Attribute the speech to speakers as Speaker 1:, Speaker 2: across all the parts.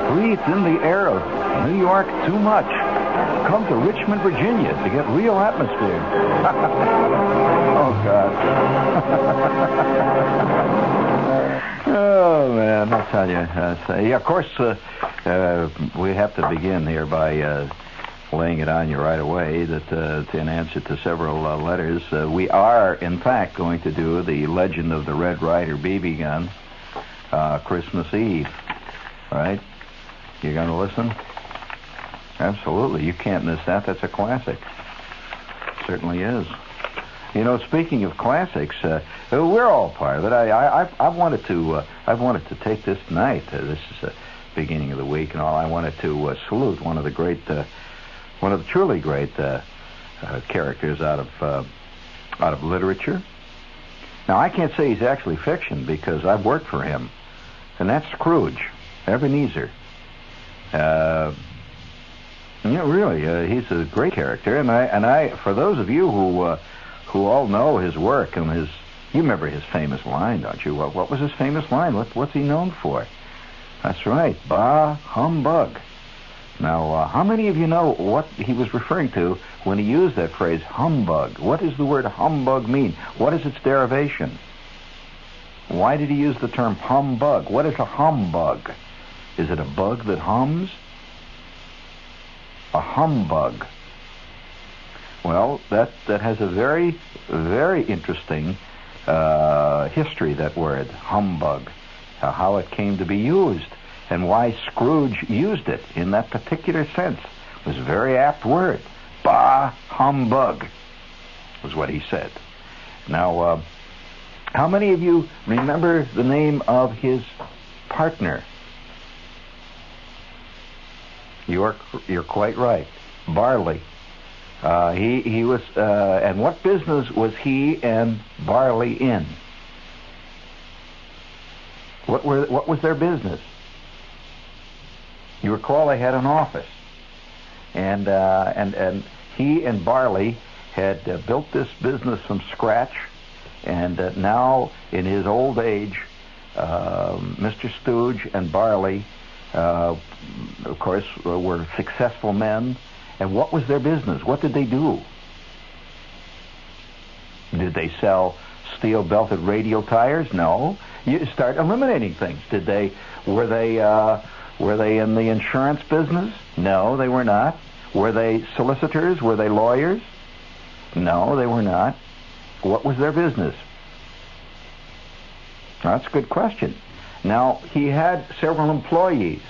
Speaker 1: breathed in the air of New York too much. Come to Richmond, Virginia to get real atmosphere. Oh, God. Oh, man, I'll tell you. Of course, we have to begin here by laying it on you right away that in answer to several letters, we are, in fact, going to do the Legend of the Red Ryder BB gun Christmas Eve. All right? You're going to listen? Absolutely. You can't miss that. That's a classic. Certainly is. You know, speaking of classics, we're all part of it. I wanted to take this night. This is the beginning of the week and all. I wanted to salute one of the truly great characters out of literature. Now, I can't say he's actually fiction because I've worked for him, and that's Scrooge, Ebenezer. Really, he's a great character, and I, for those of you who all know his work and you remember his famous line, don't you? What was his famous line? What's he known for? That's right, bah humbug. Now, how many of you know what he was referring to when he used that phrase, humbug? What does the word humbug mean? What is its derivation? Why did he use the term humbug? What is a humbug? Is it a bug that hums? A humbug. Well, that has a very, very interesting history, that word, humbug, how it came to be used, and why Scrooge used it in that particular sense. It was a very apt word. Bah humbug was what he said. Now, how many of you remember the name of his partner? You're quite right. Barley. He was, and what business was he and Barley in? What was their business? You recall they had an office, and he and Barley had built this business from scratch, and now in his old age, Mr. Stooge and Barley, of course, were successful men. And what was their business? What did they do? Did they sell steel-belted radial tires? No. You start eliminating things. Were they in the insurance business? No, they were not. Were they solicitors? Were they lawyers? No, they were not. What was their business? That's a good question. Now, he had several employees.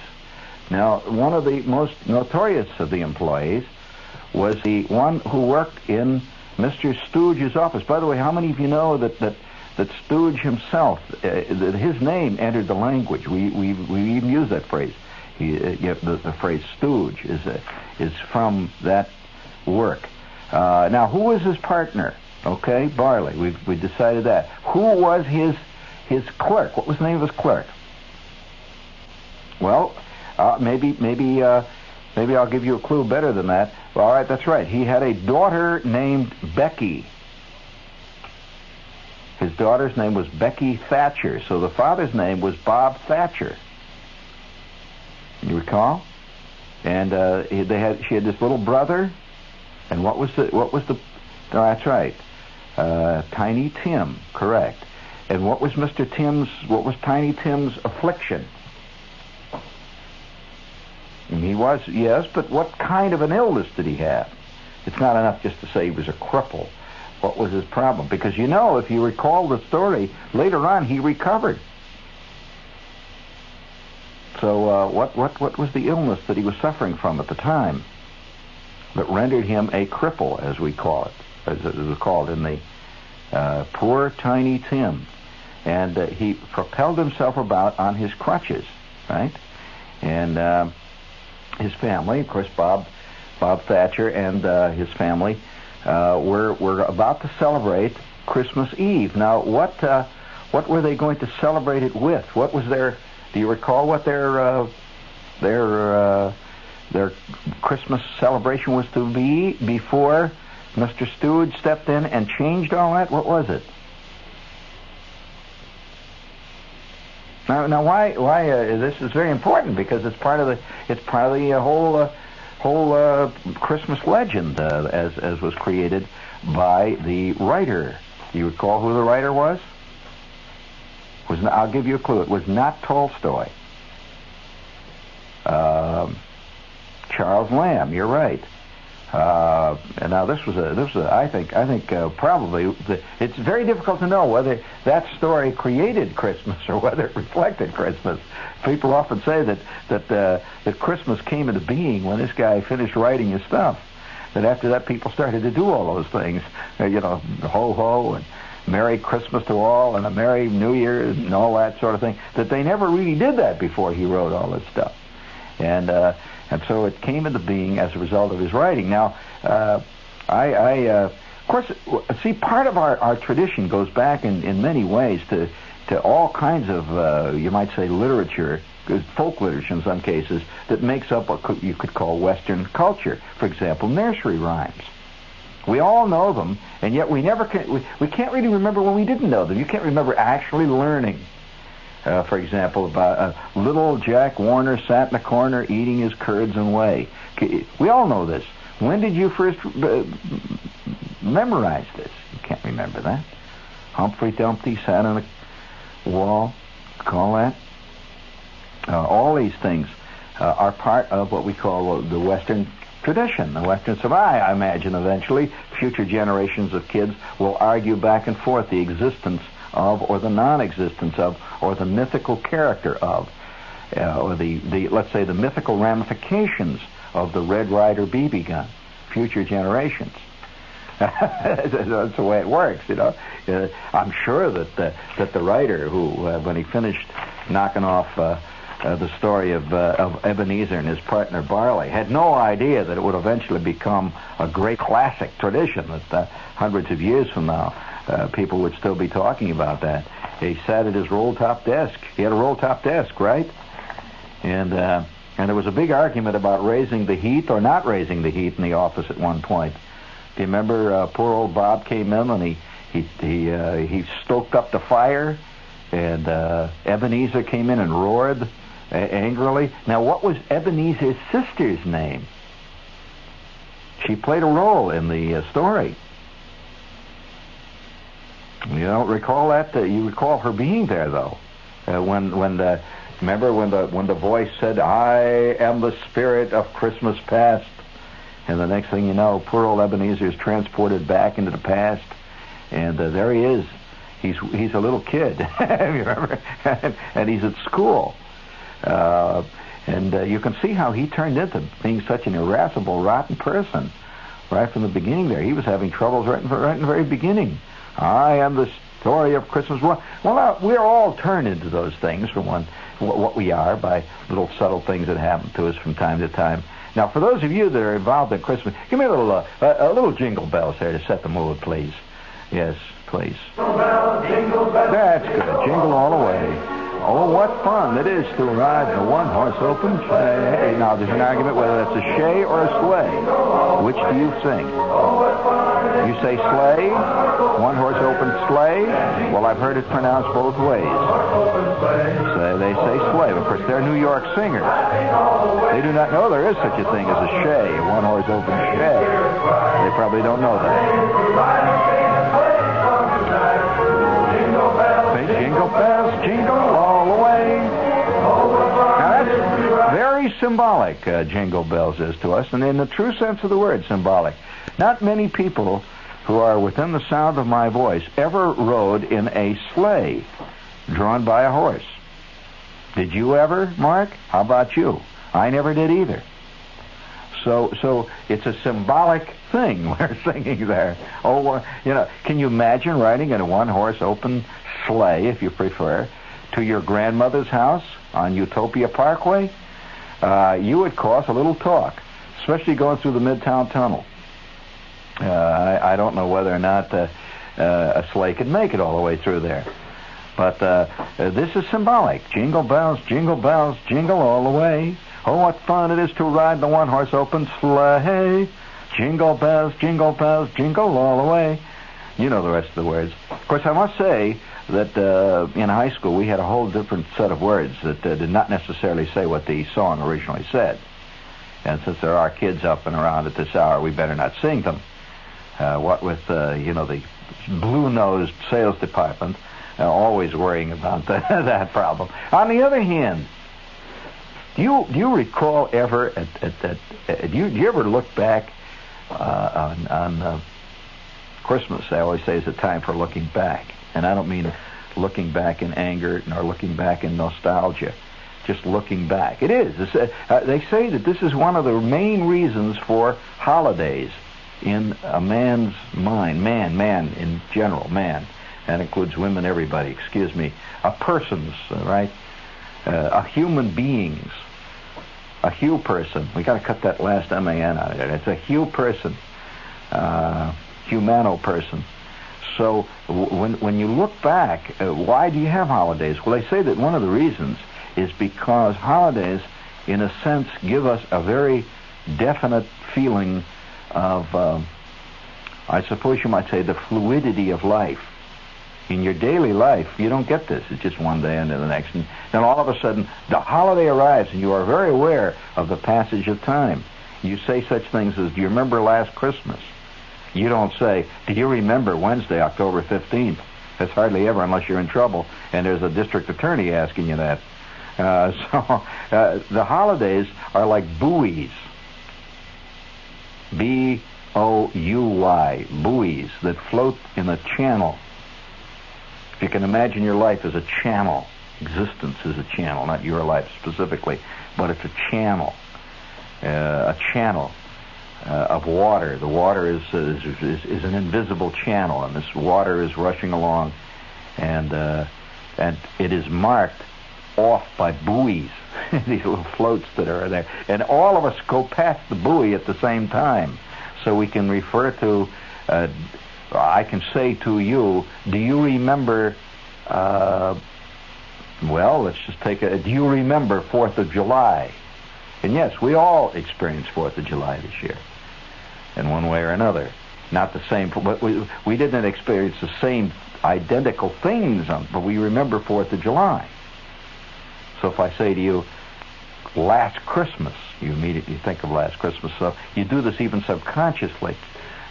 Speaker 1: Now, one of the most notorious of the employees was the one who worked in Mr. Stooge's office. By the way, how many of you know that Stooge himself, that his name entered the language? We even use that phrase. The phrase Stooge is from that work. Now, who was his partner? Okay, Barley. We decided that. Who was his clerk? What was the name of his clerk? Well, maybe I'll give you a clue better than that. All right, that's right. He had a daughter named Becky. His daughter's name was Becky Thatcher. So the father's name was Bob Thatcher. You recall? And she had this little brother. And what was the? Oh, that's right. Tiny Tim. Correct. And what was Tiny Tim's affliction? And he was, yes, but what kind of an illness did he have? It's not enough just to say he was a cripple. What was his problem? Because if you recall the story, later on he recovered. So what was the illness that he was suffering from at the time that rendered him a cripple, as we call it, as it was called in the poor Tiny Tim? And he propelled himself about on his crutches, right? And his family, of course, Bob Thatcher and his family were about to celebrate Christmas Eve. Now, what were they going to celebrate it with? What was their? Do you recall what their Christmas celebration was to be before Mr. Stooge stepped in and changed all that? What was it? Now, why? This is very important because it's part of the whole Christmas legend as was created by the writer. Do you recall who the writer was? I'll give you a clue. It was not Tolstoy. Charles Lamb. You're right. And now this was I think probably it's very difficult to know whether that story created Christmas or whether it reflected Christmas. People often say that Christmas came into being when this guy finished writing his stuff. That after that people started to do all those things, ho ho and Merry Christmas to all and a Merry New Year and all that sort of thing. That they never really did that before he wrote all this stuff, and so it came into being as a result of his writing. Now, of course, see, part of our tradition goes back in many ways to all kinds of, you might say, literature, folk literature in some cases, that makes up what you could call Western culture. For example, nursery rhymes. We all know them, and yet we can't really remember when we didn't know them. You can't remember actually learning. For example, about little Jack Warner sat in a corner eating his curds and whey. We all know this. When did you first memorize this? You can't remember that. Humphrey Dumpty sat on a wall. Call that? All these things are part of what we call the Western tradition, the Western survival. I imagine eventually future generations of kids will argue back and forth the existence of, or the non-existence of, or the mythical character of, or the let's say the mythical ramifications of the Red Ryder BB gun. Future generations. That's the way it works, I'm sure that the writer who, when he finished knocking off the story of Ebenezer and his partner Barley, had no idea that it would eventually become a great classic tradition that hundreds of years from now people would still be talking about that. He sat at his roll-top desk. He had a roll-top desk, right? And there was a big argument about raising the heat or not raising the heat in the office at one point. Do you remember poor old Bob came in and he stoked up the fire, and Ebenezer came in and roared angrily. Now, what was Ebenezer's sister's name? She played a role in the story. You don't recall that? You recall her being there, though. Remember when the voice said, "I am the spirit of Christmas past," and the next thing you know, poor old Ebenezer is transported back into the past, and there he is. He's a little kid, you remember, and he's at school, and you can see how he turned into being such an irascible, rotten person right from the beginning. There, he was having troubles right in the very beginning. I am the story of Christmas. Well, we're all turned into those things from what we are by little subtle things that happen to us from time to time. Now, for those of you that are involved in Christmas, give me a little jingle bells there to set the mood, please. Yes, please. Jingle bell, jingle bell. That's good. Jingle all the way. Oh, what fun it is to ride in a one-horse open sleigh. Now, there's an argument whether that's a shay or a sleigh. Which do you sing? You say sleigh, one-horse open sleigh. Well, I've heard it pronounced both ways. So they say sleigh. Of course, they're New York singers. They do not know there is such a thing as a shay, a one-horse open shay. They probably don't know that. Jingle bells, jingle all the way. Now that's very symbolic, Jingle Bells is to us, and in the true sense of the word, symbolic. Not many people who are within the sound of my voice ever rode in a sleigh drawn by a horse. Did you ever, Mark? How about you? I never did either. So it's a symbolic thing we're singing there. Oh, can you imagine riding in a one-horse open sleigh, if you prefer, to your grandmother's house on Utopia Parkway? You would cause a little talk, especially going through the Midtown Tunnel. I don't know whether or not a sleigh could make it all the way through there. But this is symbolic. Jingle bells, jingle all the way. Oh, what fun it is to ride the one-horse open sleigh. Jingle bells, jingle all the way. You know the rest of the words. Of course, I must say that in high school we had a whole different set of words that did not necessarily say what the song originally said. And since there are kids up and around at this hour, we better not sing them. What with, the blue-nosed sales department always worrying about that problem. On the other hand, do you recall ever, do you ever look back on Christmas? I always say is a time for looking back. And I don't mean looking back in anger nor looking back in nostalgia. Just looking back. It is. They say that this is one of the main reasons for holidays in a man's mind. Man in general, man. That includes women, everybody, excuse me. A person's, right? A human being's. A Hugh person. We got to cut that last M-A-N out of it. It's a Hugh person. Humano person. So when you look back, why do you have holidays? Well, they say that one of the reasons is because holidays, in a sense, give us a very definite feeling of, I suppose you might say, the fluidity of life. In your daily life, you don't get this. It's just one day into the next. And then all of a sudden, the holiday arrives, and you are very aware of the passage of time. You say such things as, do you remember last Christmas? You don't say, do you remember Wednesday, October 15th? That's hardly ever unless you're in trouble, and there's a district attorney asking you that. The holidays are like buoys. B-O-U-Y, buoys that float in a channel. If you can imagine your life as a channel, existence is a channel, not your life specifically, but it's a channel. Of water. The water is an invisible channel, and this water is rushing along, and it is marked off by buoys, these little floats that are there, and all of us go past the buoy at the same time, so we can refer to. I can say to you, do you remember? Well, let's just take a. Do you remember 4th of July? And yes, we all experienced 4th of July this year, in one way or another. Not the same, but we didn't experience the same identical things, but we remember 4th of July. So if I say to you, last Christmas, you immediately think of last Christmas. So you do this even subconsciously.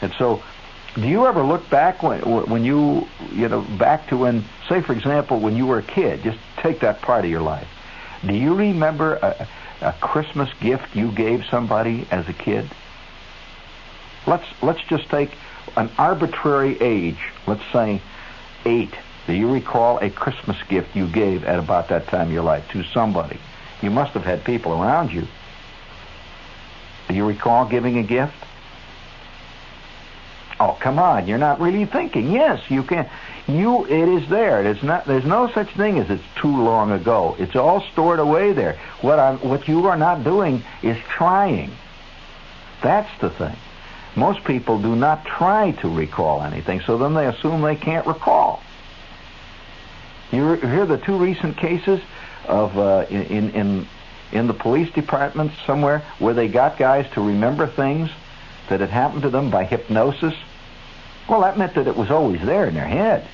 Speaker 1: And so, do you ever look back when you back to when, say, for example, when you were a kid, just take that part of your life. Do you remember a Christmas gift you gave somebody as a kid? Let's just take an arbitrary age. Let's say 8. Do you recall a Christmas gift you gave at about that time of your life to somebody? You must have had people around you. Do you recall giving a gift? Oh, come on, you're not really thinking. Yes, you can. It is there. It is not. There's no such thing as it's too long ago. It's all stored away there. What you are not doing is trying. That's the thing. Most people do not try to recall anything, so then they assume they can't recall. You hear the 2 recent cases of in the police department somewhere where they got guys to remember things that had happened to them by hypnosis? Well, that meant that it was always there in their head.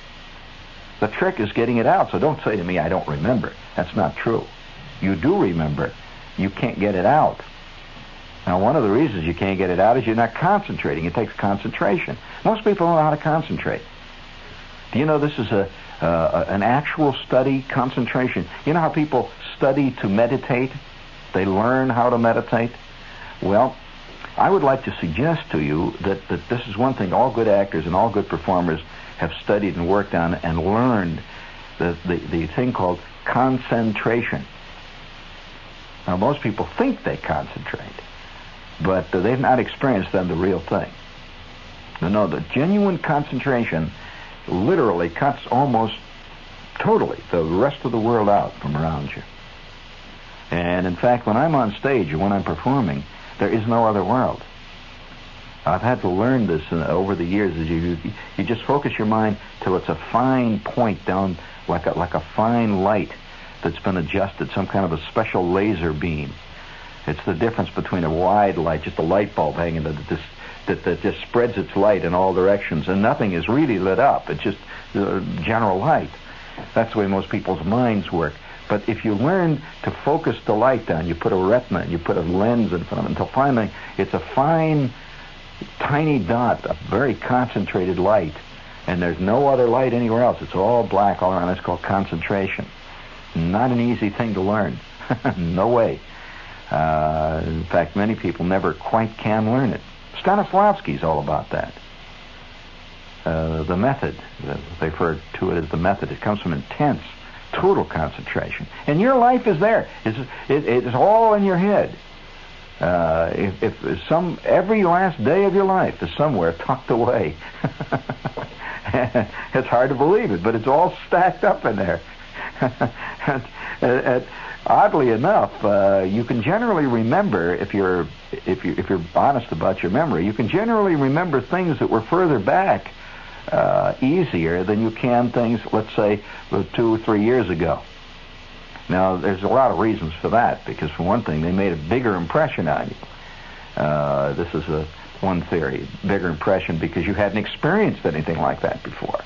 Speaker 1: The trick is getting it out, so don't say to me, I don't remember. That's not true. You do remember. You can't get it out. Now, one of the reasons you can't get it out is you're not concentrating. It takes concentration. Most people don't know how to concentrate. Do you know this is an actual study, concentration? You know how people study to meditate? They learn how to meditate? Well, I would like to suggest to you that this is one thing all good actors and all good performers have studied and worked on and learned, the thing called concentration. Now, most people think they concentrate, but they've not experienced then the real thing. No, the genuine concentration literally cuts almost totally the rest of the world out from around you. And in fact, when I'm on stage or when I'm performing, there is no other world. I've had to learn this over the years. As you just focus your mind till it's a fine point down, like a fine light that's been adjusted, some kind of a special laser beam. It's the difference between a wide light, just a light bulb hanging that just spreads its light in all directions, and nothing is really lit up. It's just general light. That's the way most people's minds work. But if you learn to focus the light down, you put a retina, you put a lens in front of it, until finally it's a fine, tiny dot, a very concentrated light, and there's no other light anywhere else. It's all black all around. That's called concentration. Not an easy thing to learn. No way. In fact, many people never quite can learn it. Stanislavski's all about that. The method, they refer to it as the method. It comes from intense, total concentration. And your life is there. It's all in your head. Every last day of your life is somewhere tucked away. It's hard to believe it, but it's all stacked up in there. Oddly enough, you can generally remember, if you're honest about your memory, you can generally remember things that were further back easier than you can things, let's say, 2 or 3 years ago. Now, there's a lot of reasons for that, because for one thing, they made a bigger impression on you. This is one theory, bigger impression because you hadn't experienced anything like that before.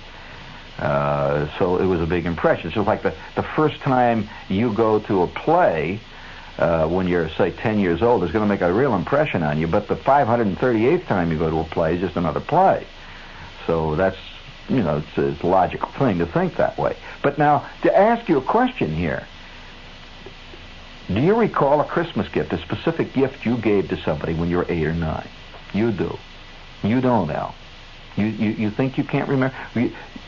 Speaker 1: So it was a big impression. So like the first time you go to a play when you're, say, 10 years old is going to make a real impression on you, but the 538th time you go to a play is just another play. So that's, it's a logical thing to think that way. But now, to ask you a question here, do you recall a Christmas gift, a specific gift you gave to somebody when you were 8 or 9? You do. You don't, Al. You think you can't remember?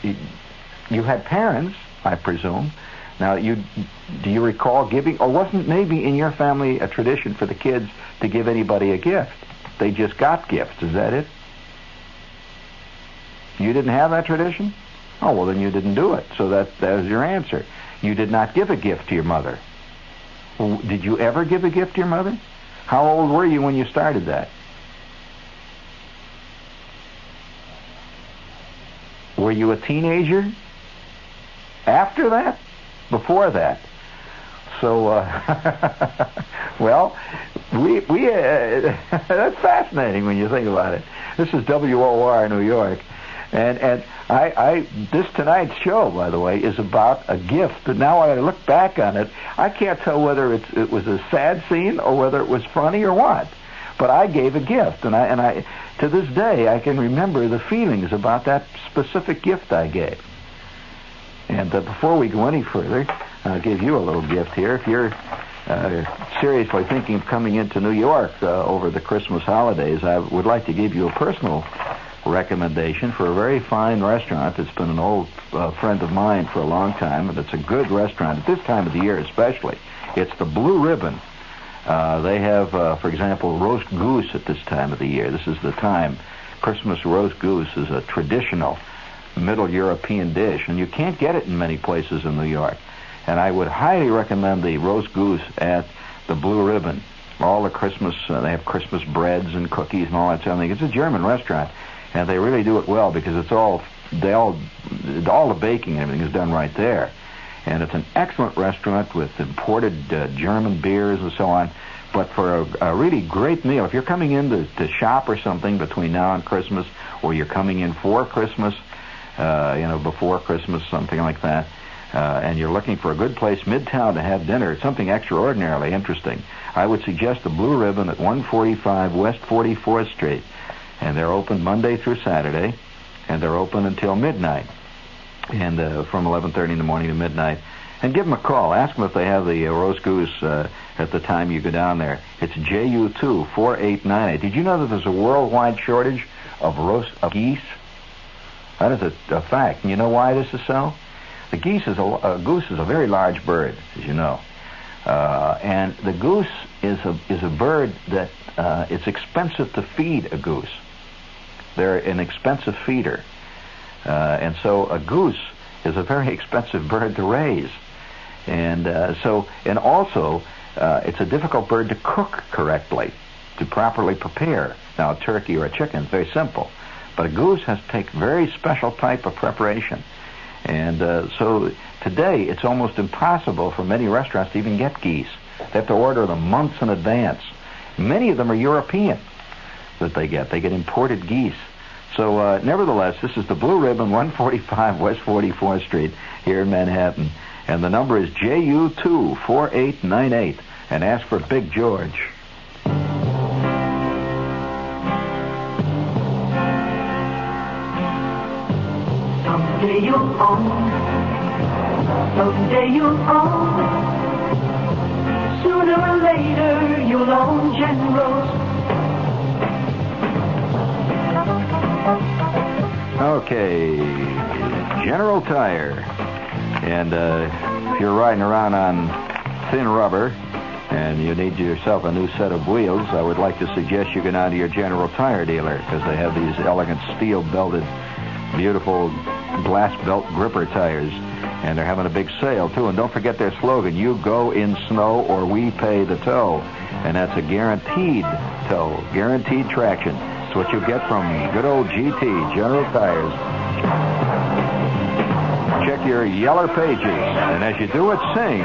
Speaker 1: You had parents, I presume. Now, do you recall giving, or wasn't maybe in your family a tradition for the kids to give anybody a gift? They just got gifts. Is that it? You didn't have that tradition? Oh, well, then you didn't do it. So that was your answer. You did not give a gift to your mother. Well, did you ever give a gift to your mother? How old were you when you started that? Were you a teenager? After that? Before that? So, well, that's fascinating when you think about it. This is WOR New York. And this tonight's show, by the way, is about a gift. But now when I look back on it, I can't tell whether it was a sad scene or whether it was funny or what. But I gave a gift, and I to this day I can remember the feelings about that specific gift I gave. And before we go any further, I'll give you a little gift here. If you're seriously thinking of coming into New York over the Christmas holidays, I would like to give you a personal recommendation for a very fine restaurant that's been an old friend of mine for a long time, and it's a good restaurant at this time of the year especially. It's the Blue Ribbon. They have, for example, roast goose at this time of the year. This is the time. Christmas roast goose is a traditional Middle European dish, and you can't get it in many places in New York. And I would highly recommend the roast goose at the Blue Ribbon. All the Christmas, they have Christmas breads and cookies and all that sort of thing. It's a German restaurant, and they really do it well because it's all the baking and everything is done right there. And it's an excellent restaurant with imported German beers and so on. But for a really great meal, if you're coming in to shop or something between now and Christmas, or you're coming in for Christmas, before Christmas, something like that, and you're looking for a good place midtown to have dinner, something extraordinarily interesting, I would suggest the Blue Ribbon at 145 West 44th Street. And they're open Monday through Saturday, and they're open until midnight, and from 11:30 in the morning to midnight. And give them a call. Ask them if they have the roast goose at the time you go down there. It's JU2 4898. Did you know that there's a worldwide shortage of geese? That is a fact. And you know why this is so? The goose is a very large bird, as you know, and the goose is a bird that it's expensive to feed a goose. They're an expensive feeder, and so a goose is a very expensive bird to raise, and also it's a difficult bird to cook correctly, to properly prepare. Now, a turkey or a chicken is very simple, but a goose has to take very special type of preparation. And so today it's almost impossible for many restaurants to even get geese. They have to order them months in advance. Many of them are European that they get. They get imported geese So, nevertheless, this is the Blue Ribbon, 145 West 44th Street here in Manhattan. And the number is JU24898. And ask for Big George.
Speaker 2: Someday you'll own. Someday you'll own. Sooner or later you'll own Generals.
Speaker 1: Okay, General Tire. And if you're riding around on thin rubber and you need yourself a new set of wheels, I would like to suggest you go down to your General Tire dealer, because they have these elegant steel-belted, beautiful glass belt gripper tires. And they're having a big sale, too. And don't forget their slogan, you go in snow or we pay the tow. And that's a guaranteed tow, guaranteed traction. It's what you get from good old GT, General Tires. Check your yeller pages, and as you do it, sing.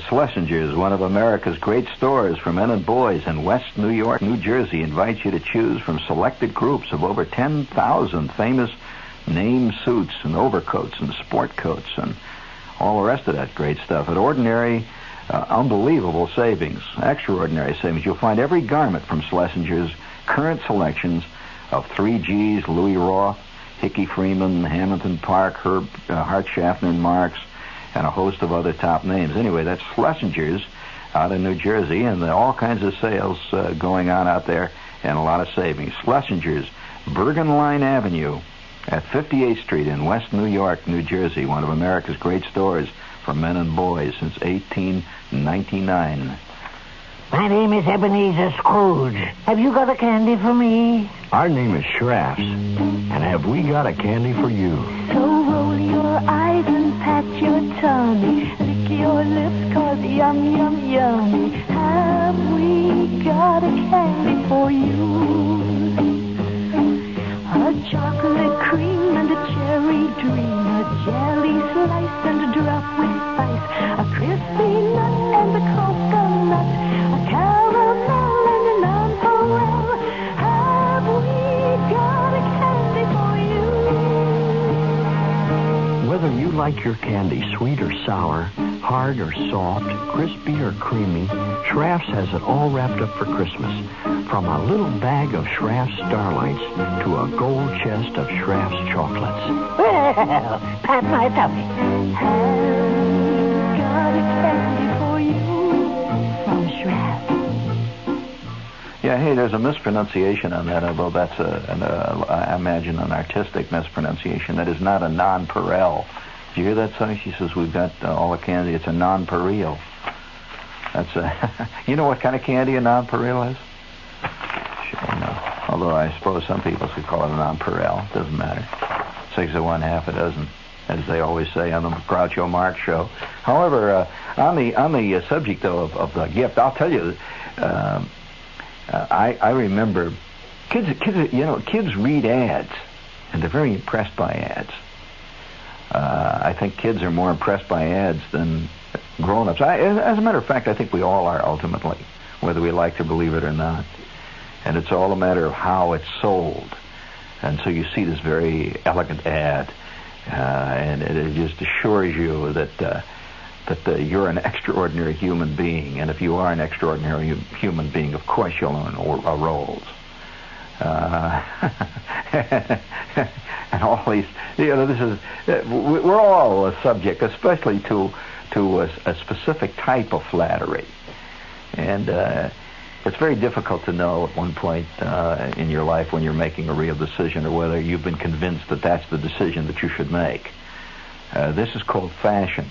Speaker 1: Schlesinger's, one of America's great stores for men and boys in West New York, New Jersey, invites you to choose from selected groups of over 10,000 famous name suits and overcoats and sport coats and all the rest of that great stuff. At ordinary, unbelievable savings, extraordinary savings. You'll find every garment from Schlesinger's current selections of 3Gs, Louis Roth, Hickey Freeman, Hamilton Park, Herb Hart Schaffner and Marx, and a host of other top names. Anyway, that's Schlesinger's out in New Jersey, and there are all kinds of sales going on out there and a lot of savings. Schlesinger's, Bergen Line Avenue at 58th Street in West New York, New Jersey, one of America's great stores for men and boys since 1899.
Speaker 3: My name is Ebenezer Scrooge. Have you got a candy for me?
Speaker 4: Our name is Schrafft's, and have we got a candy for you?
Speaker 5: So roll your eyes and pat your tummy, lick your lips 'cause yum, yum, yummy. Have we got a candy for you? A chocolate cream and a cherry dream, a jelly slice and a drop with spice, a crispy nut and a coconut, a caramel and a nonpareil. Have we got a candy for you?
Speaker 4: Whether you like your candy sweet or sour, hard or soft, crispy or creamy, Schrafft's has it all wrapped up for Christmas. From a little bag of Schrafft's Starlights to a gold chest of Schrafft's chocolates.
Speaker 3: Well, pat my tummy.
Speaker 5: Have got a candy for you from Schrafft's.
Speaker 1: Yeah, hey, there's a mispronunciation on that, although that's I imagine an artistic mispronunciation. That is not a nonpareil. Did you hear that, Sonny? She says we've got all the candy. It's a nonpareil. That's a... You know what kind of candy a nonpareil is? Sure, no. Although I suppose some people could call it a nonpareil. It doesn't matter. 6 of 1, half a dozen, as they always say on the Groucho Marx show. However, on the subject though of the gift, I'll tell you, I remember kids read ads, and they're very impressed by ads. I think kids are more impressed by ads than grown-ups. As a matter of fact, I think we all are ultimately, whether we like to believe it or not. And it's all a matter of how it's sold. And so you see this very elegant ad, and it just assures you that you're an extraordinary human being. And if you are an extraordinary human being, of course you'll own rolls. And all these, this is, we're all subject, especially to a specific type of flattery. And it's very difficult to know at one point in your life when you're making a real decision, or whether you've been convinced that that's the decision that you should make. This is called fashion.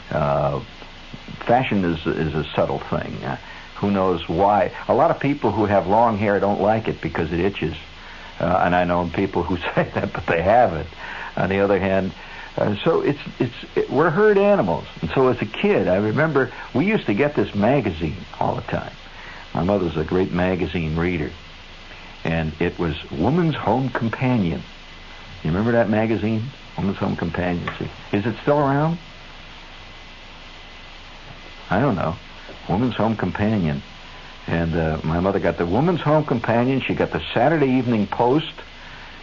Speaker 1: Fashion is a subtle thing. Who knows why? A lot of people who have long hair don't like it because it itches. And I know people who say that, but they have it. On the other hand, so we're herd animals. And so as a kid, I remember we used to get this magazine all the time. My mother's a great magazine reader. And it was Woman's Home Companion. You remember that magazine? Woman's Home Companion. Is it still around? I don't know. Woman's Home Companion. And my mother got the Woman's Home Companion. She got the Saturday Evening Post.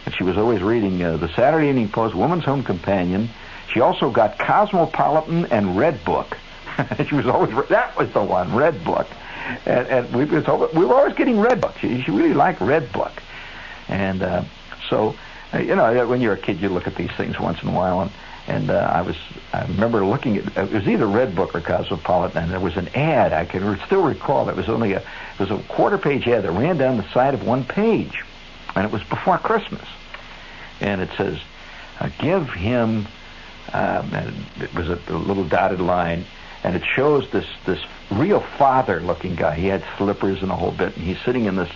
Speaker 1: And she was always reading the Saturday Evening Post, Woman's Home Companion. She also got Cosmopolitan and Red Book. She was always, that was the one, Red Book. And we were always getting Red Book. She really liked Red Book. And so, when you're a kid, you look at these things once in a while. And I remember looking at, it was either Red Book or Cosmopolitan, and there was an ad, I can still recall, it was a quarter-page ad that ran down the side of one page. And it was before Christmas. And it says, give him, it was a little dotted line, and it shows this real father-looking guy. He had slippers and a whole bit, and he's sitting in this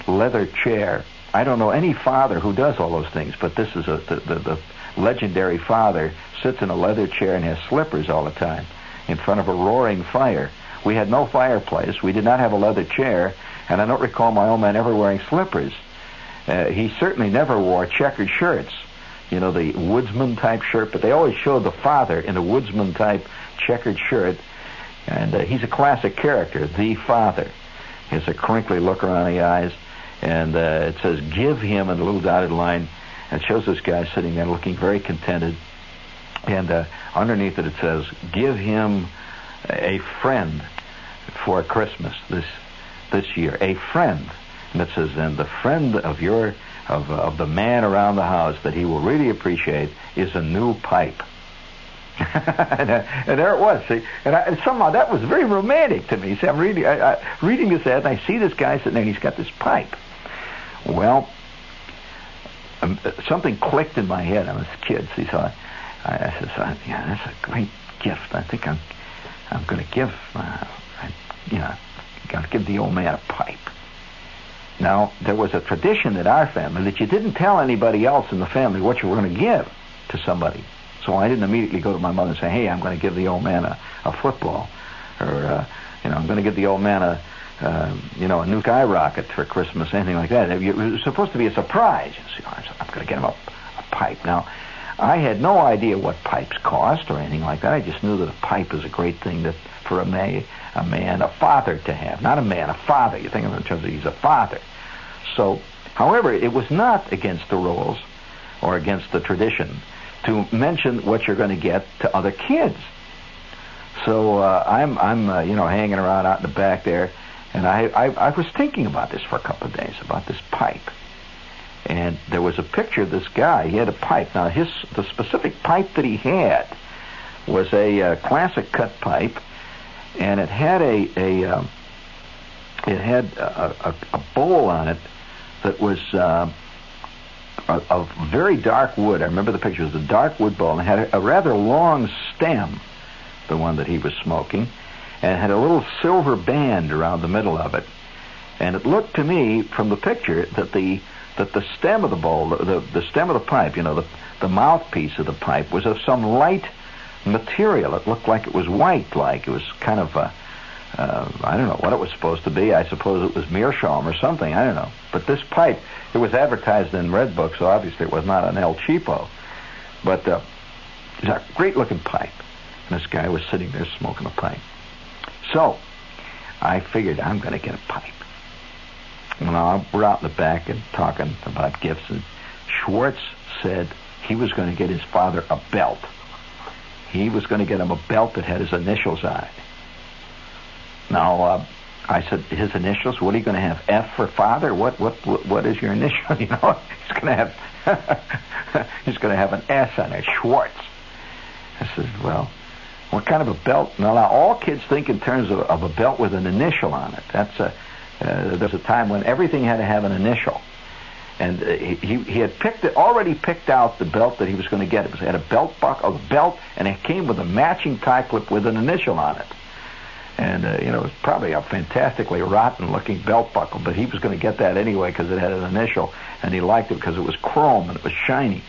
Speaker 1: leather chair. I don't know any father who does all those things, but this is the legendary father sits in a leather chair and has slippers all the time in front of a roaring fire. We had no fireplace. We did not have a leather chair, and I don't recall my old man ever wearing slippers. He certainly never wore checkered shirts, the woodsman-type shirt, but they always showed the father in a woodsman-type checkered shirt, and he's a classic character, the father. He has a crinkly look around the eyes, and it says, give him, in a little dotted line. It shows this guy sitting there looking very contented, and underneath it says, give him a friend for Christmas this year, a friend. And it says, and the friend of the man around the house that he will really appreciate is a new pipe. and there it was. See, and somehow that was very romantic to me. See, I'm reading this ad, and I see this guy sitting there, and he's got this pipe. Well, something clicked in my head. I was a kid, see, so I said, yeah, that's a great gift. I think I'm going to give, got to give the old man a pipe. Now, there was a tradition in our family that you didn't tell anybody else in the family what you were going to give to somebody. So I didn't immediately go to my mother and say, hey, I'm going to give the old man a football, or I'm going to give the old man a new skyrocket for Christmas, anything like that. It was supposed to be a surprise. I'm going to get him a pipe. Now, I had no idea what pipes cost or anything like that. I just knew that a pipe is a great thing for a man, a father to have. Not a man, a father. You think of him in terms of he's a father. So, however, it was not against the rules or against the tradition to mention what you're going to get to other kids. So I'm hanging around out in the back there, and I was thinking about this for a couple of days, about this pipe. And there was a picture of this guy. He had a pipe. Now, the specific pipe that he had was a classic cut pipe, and it had a bowl on it that was of very dark wood. I remember the picture. It was a dark wood bowl, and it had a rather long stem, the one that he was smoking, and it had a little silver band around the middle of it. And it looked to me from the picture that the stem of the bowl, the stem of the pipe, the mouthpiece of the pipe, was of some light material. It looked like it was white, like it was kind of I don't know what it was supposed to be. I suppose it was meerschaum or something. I don't know. But this pipe, it was advertised in Red Book, so obviously it was not an El Cheapo. But it was a great-looking pipe. And this guy was sitting there smoking a pipe. So I figured I'm going to get a pipe. Well, we're out in the back and talking about gifts, and Schwartz said he was going to get his father a belt. He was going to get him a belt that had his initials on it. Now, I said, his initials? What are you going to have? F for father? What is your initial? He's going to have an S on it, Schwartz. I said, well, what kind of a belt? Now all kids think in terms of a belt with an initial on it. There's a time when everything had to have an initial. And he had already picked out the belt that he was going to get. It had a belt buckle, and it came with a matching tie clip with an initial on it. And, it was probably a fantastically rotten-looking belt buckle, but he was going to get that anyway because it had an initial, and he liked it because it was chrome and it was shiny.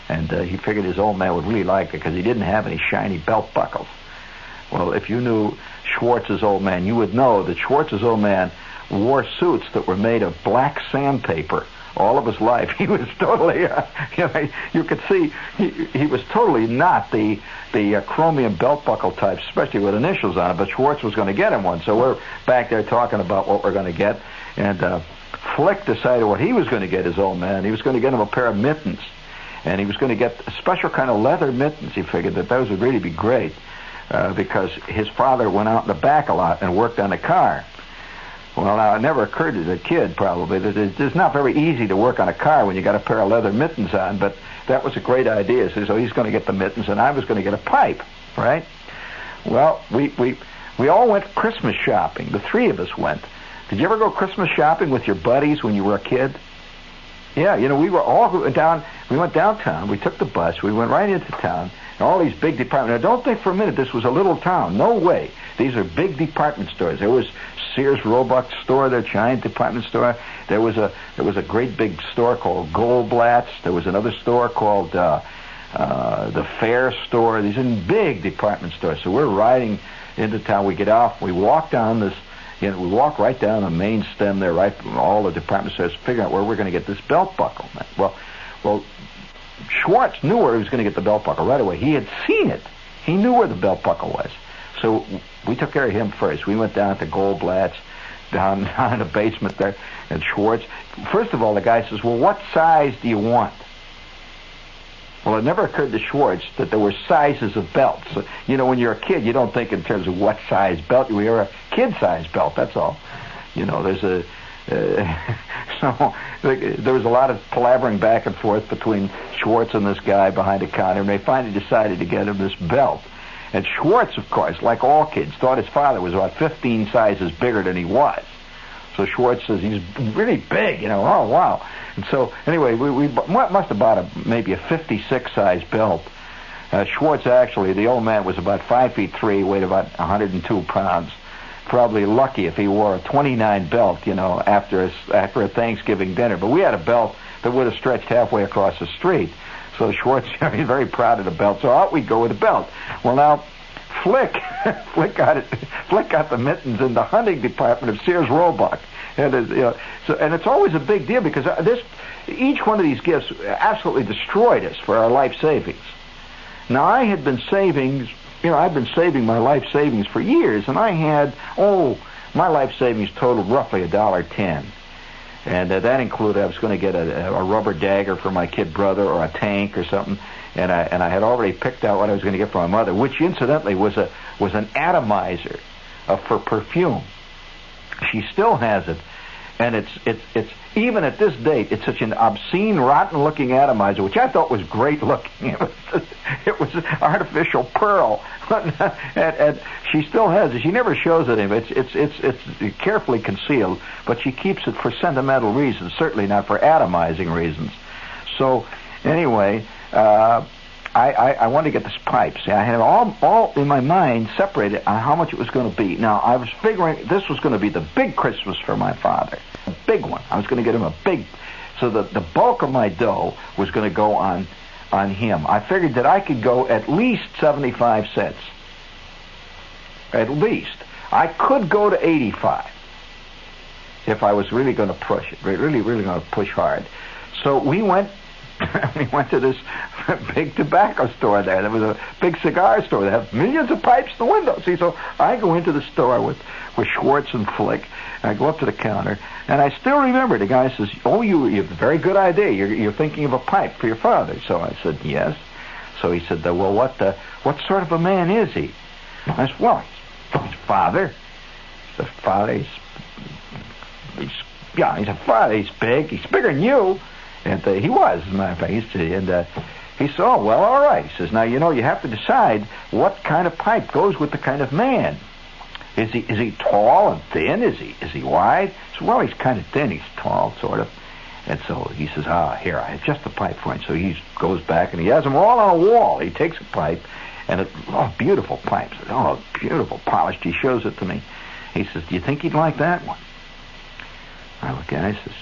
Speaker 1: And he figured his old man would really like it because he didn't have any shiny belt buckles. Well, if you knew Schwartz's old man, you would know that Schwartz's old man wore suits that were made of black sandpaper all of his life. He was totally, you could see he was totally not the chromium belt buckle type, especially with initials on it, but Schwartz was going to get him one. So we're back there talking about what we're going to get, and Flick decided what he was going to get his old man. He was going to get him a pair of mittens, and he was going to get a special kind of leather mittens. He figured that those would really be great because his father went out in the back a lot and worked on the car. Well, now, it never occurred to the kid, probably, that it's not very easy to work on a car when you got a pair of leather mittens on, but that was a great idea. So he's going to get the mittens, and I was going to get a pipe, right? Well, we all went Christmas shopping. The three of us went. Did you ever go Christmas shopping with your buddies when you were a kid? Yeah, we were all down. We went downtown. We took the bus. We went right into town. And all these big departments. Now, don't think for a minute this was a little town. No way. These are big department stores. There was Sears Roebuck store, their giant department store. There was a great big store called Goldblatt's. There was another store called the Fair store. These are big department stores. So we're riding into town. We get off. We walk down this. We walk right down the main stem there, right from all the department stores, figuring out where we're going to get this belt buckle. Well, Schwartz knew where he was going to get the belt buckle right away. He had seen it. He knew where the belt buckle was. So we took care of him first. We went down to Goldblatt's, down in the basement there, and Schwartz. First of all, the guy says, well, what size do you want? Well, it never occurred to Schwartz that there were sizes of belts. So, when you're a kid, you don't think in terms of what size belt. You're a kid-size belt, that's all. There's a... so there was a lot of palavering back and forth between Schwartz and this guy behind the counter, and they finally decided to get him this belt. And Schwartz, of course, like all kids, thought his father was about 15 sizes bigger than he was. So Schwartz says he's really big, oh, wow. And so, anyway, we must have bought maybe a 56 size belt. Schwartz, actually, the old man was about 5'3", weighed about 102 pounds. Probably lucky if he wore a 29 belt, after a Thanksgiving dinner. But we had a belt that would have stretched halfway across the street. So Schwartz, he's very proud of the belt. So out we go with the belt. Well, now, Flick got the mittens in the hunting department of Sears Roebuck. And it's always a big deal because each one of these gifts absolutely destroyed us for our life savings. Now, I had been saving my life savings for years, and I had, my life savings totaled roughly $1.10. And that included I was going to get a rubber dagger for my kid brother or a tank or something, and I had already picked out what I was going to get for my mother, which incidentally was an atomizer for perfume. She still has it, and it's even at this date, it's such an obscene, rotten-looking atomizer, which I thought was great looking. It was artificial pearl, and she still has it. She never shows it anymore. It's carefully concealed, but she keeps it for sentimental reasons, certainly not for atomizing reasons. So, anyway, I wanted to get this pipe. See, I had all in my mind separated on how much it was going to be. Now, I was figuring this was going to be the big Christmas for my father, a big one. I was going to get him a big, so the bulk of my dough was going to go on him. I figured that I could go at least 75 cents. At least. I could go to 85 if I was really going to push it, really going to push hard. So we went to this big tobacco store there. There was a big cigar store. They have millions of pipes in the window. See, so I go into the store with Schwartz and Flick. I go up to the counter, and I still remember the guy says, you have a very good idea. You're thinking of a pipe for your father. So I said, yes. So he said, well, what sort of a man is he? I said, well, he's father. He's a father. He's a father. He's big. He's bigger than you. And he was, as a matter of fact. He said, oh, well, all right. He says, now, you have to decide what kind of pipe goes with the kind of man. Is he tall and thin? Is he wide? So, well, he's kind of thin. He's tall, sort of. And so he says, here, I have just the pipe for him. So he goes back and he has them all on a wall. He takes a pipe, and beautiful pipes. Oh, beautiful, polished. He shows it to me. He says, do you think he'd like that one? I look at it, I says,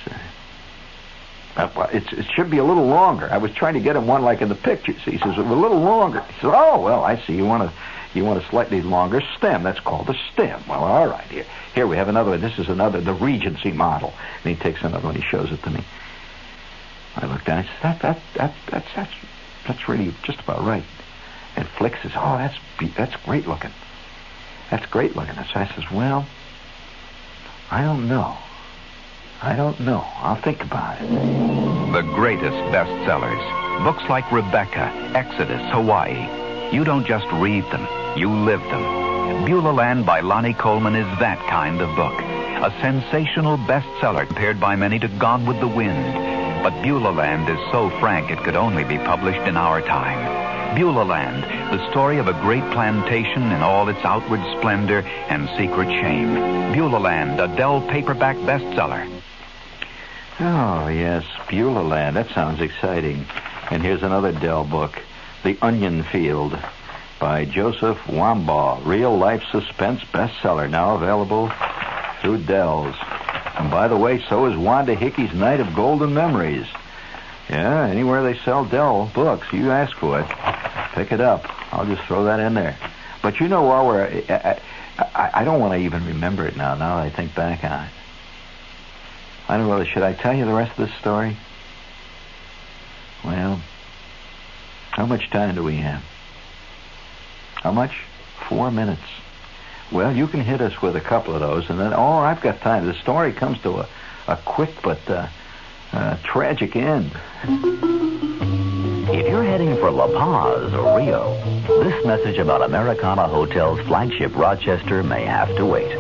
Speaker 1: well, it should be a little longer. I was trying to get him one like in the pictures. He says, a little longer. He says, oh, well, I see. You want a slightly longer stem. That's called a stem. Well, all right. Here we have another one. This is the Regency model. And he takes another one. He shows it to me. I looked down. I said, that's really just about right. And Flick says, oh, that's great looking. That's great looking. So I says, well, I don't know. I'll think about it.
Speaker 6: The greatest bestsellers. Books like Rebecca, Exodus, Hawaii. You don't just read them, you live them. Beulah Land by Lonnie Coleman is that kind of book. A sensational bestseller compared by many to Gone with the Wind. But Beulah Land is so frank it could only be published in our time. Beulah Land, the story of a great plantation in all its outward splendor and secret shame. Beulah Land, a Dell paperback bestseller.
Speaker 1: Oh, yes, Beulah Land. That sounds exciting. And here's another Dell book, The Onion Field, by Joseph Wambaugh. Real-life suspense bestseller, now available through Dell's. And by the way, so is Wanda Hickey's Night of Golden Memories. Yeah, anywhere they sell Dell books, you ask for it. Pick it up. I'll just throw that in there. But you know, while I don't want to even remember it now that I think back on it. I don't know, should I tell you the rest of this story? Well, how much time do we have? How much? 4 minutes. Well, you can hit us with a couple of those, and then, I've got time. The story comes to a quick but tragic end.
Speaker 7: If you're heading for La Paz or Rio, this message about Americana Hotel's flagship Rochester may have to wait.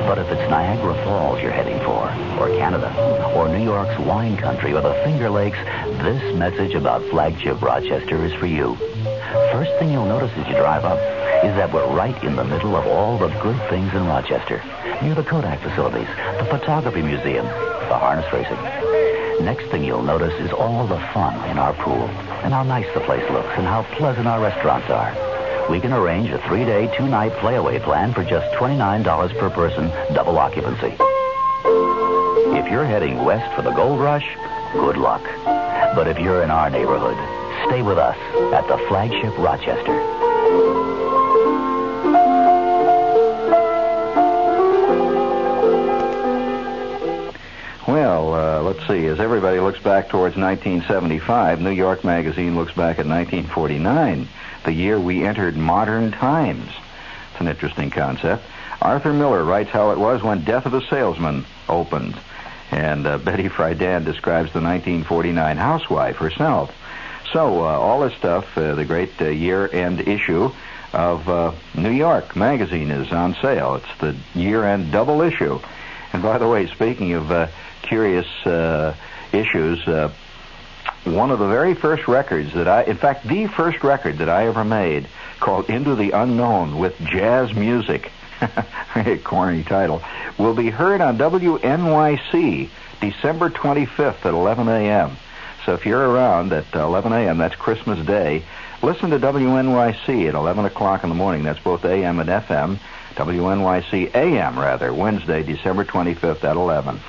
Speaker 7: But if it's Niagara Falls you're heading for, or Canada, or New York's wine country, or the Finger Lakes, this message about flagship Rochester is for you. First thing you'll notice as you drive up is that we're right in the middle of all the good things in Rochester. Near the Kodak facilities, the photography museum, the harness racing. Next thing you'll notice is all the fun in our pool, and how nice the place looks, and how pleasant our restaurants are. We can arrange a 3-day, 2-night playaway plan for just $29 per person, double occupancy. If you're heading west for the gold rush, good luck. But if you're in our neighborhood, stay with us at the flagship Rochester.
Speaker 1: Well, let's see. As everybody looks back towards 1975, New York Magazine looks back at 1949, the year we entered modern times. It's an interesting concept. Arthur Miller writes how it was when Death of a Salesman opened. And Betty Friedan describes the 1949 housewife herself. So, all this stuff, the great year-end issue of New York Magazine is on sale. It's the year-end double issue. And by the way, speaking of curious issues, one of the very first records the first record that I ever made, called Into the Unknown with Jazz Music, very corny title, will be heard on WNYC December 25th at 11 a.m. So if you're around at 11 a.m., that's Christmas Day, listen to WNYC at 11 o'clock in the morning. That's both AM and FM. WNYC AM, Wednesday, December 25th at 11.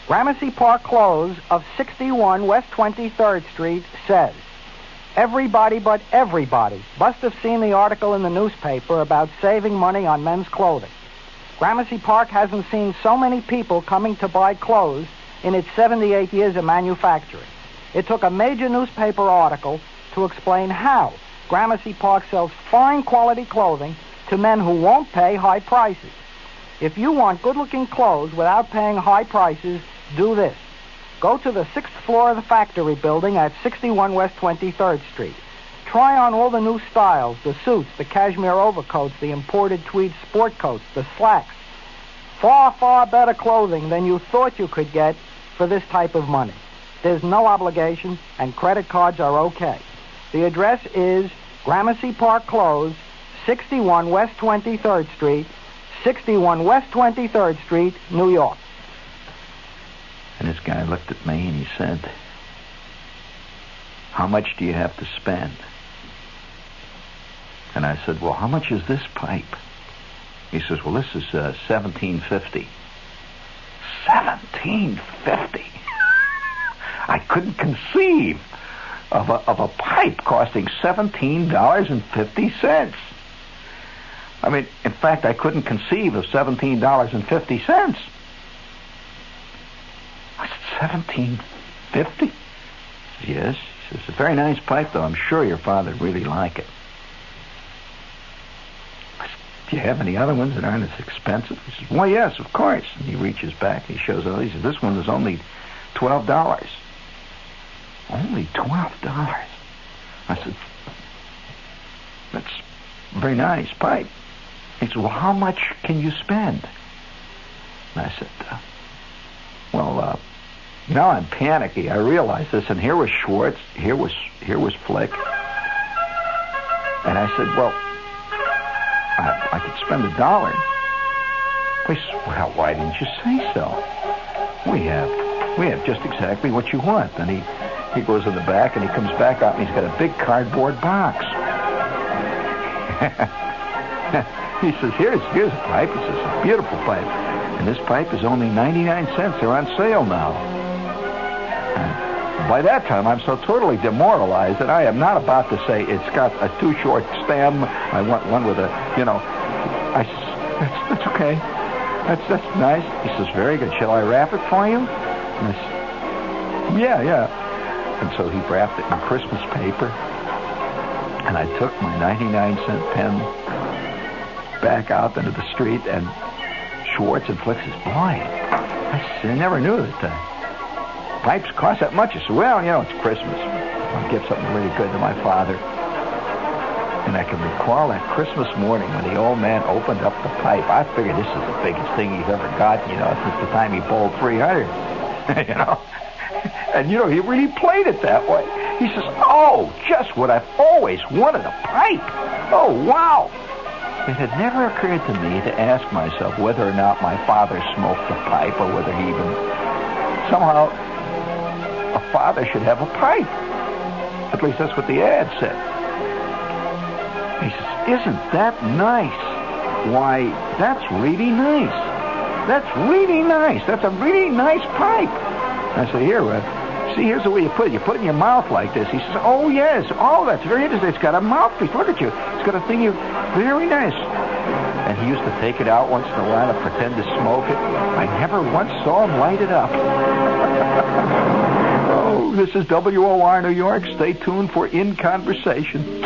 Speaker 8: Gramercy Park Close of 61 West 23rd Street says, everybody but everybody must have seen the article in the newspaper about saving money on men's clothing. Gramercy Park hasn't seen so many people coming to buy clothes in its 78 years of manufacturing. It took a major newspaper article to explain how Gramercy Park sells fine quality clothing to men who won't pay high prices. If you want good-looking clothes without paying high prices, do this. Go to the 6th floor of the factory building at 61 West 23rd Street. Try on all the new styles, the suits, the cashmere overcoats, the imported tweed sport coats, the slacks. Far, far better clothing than you thought you could get for this type of money. There's no obligation, and credit cards are okay. The address is Gramercy Park Close, 61 West 23rd Street, 61 West 23rd Street, New York.
Speaker 1: And this guy looked at me and he said, how much do you have to spend? And I said, well, how much is this pipe? He says, well, this is $17.50. $17.50? I couldn't conceive of a pipe costing $17.50. I mean, in fact, I couldn't conceive of $17.50. $17.50? Yes. He says, "It's a very nice pipe, though. I'm sure your father'd really like it." I said, "Do you have any other ones that aren't as expensive?" He says, "Well, yes, of course." And he reaches back, he shows all. He says, "This one is only $12. Only $12. I said, "That's a very nice pipe." He said, "Well, how much can you spend?" And I said, now I'm panicky. I realized this, and here was Schwartz, here was Flick. And I said, "Well, I could spend $1. He said, "Well, why didn't you say so? We have just exactly what you want." And he goes in the back, and he comes back out, and he's got a big cardboard box. He says, here's a pipe." He says, "A beautiful pipe. And this pipe is only 99 cents. They're on sale now." And by that time, I'm so totally demoralized that I am not about to say it's got a too short stem. I want one with a, I says, that's okay. That's nice. He says, "Very good. Shall I wrap it for you?" And I said, yeah. And so he wrapped it in Christmas paper. And I took my 99-cent pen back out into the street, and Schwartz and Flick says, "Boy," I said, "I never knew that pipes cost that much." He said, "Well, it's Christmas. I'll give something really good to my father." And I can recall that Christmas morning when the old man opened up the pipe. I figured this is the biggest thing he's ever got, since the time he bowled 300. And, he really played it that way. He says, "Oh, just what I've always wanted, a pipe. Oh, wow." It had never occurred to me to ask myself whether or not my father smoked a pipe, or whether he even... Somehow, a father should have a pipe. At least that's what the ad said. He says, "Isn't that nice?" "Why, that's really nice. That's really nice. That's a really nice pipe." I say, "Here, here's the way you put it. You put it in your mouth like this." He says, "Oh, yes. Oh, that's very interesting. It's got a mouthpiece. Look at you. It's got a thing very nice." And he used to take it out once in a while and pretend to smoke it. I never once saw him light it up. Oh, this is WOR New York. Stay tuned for In Conversation.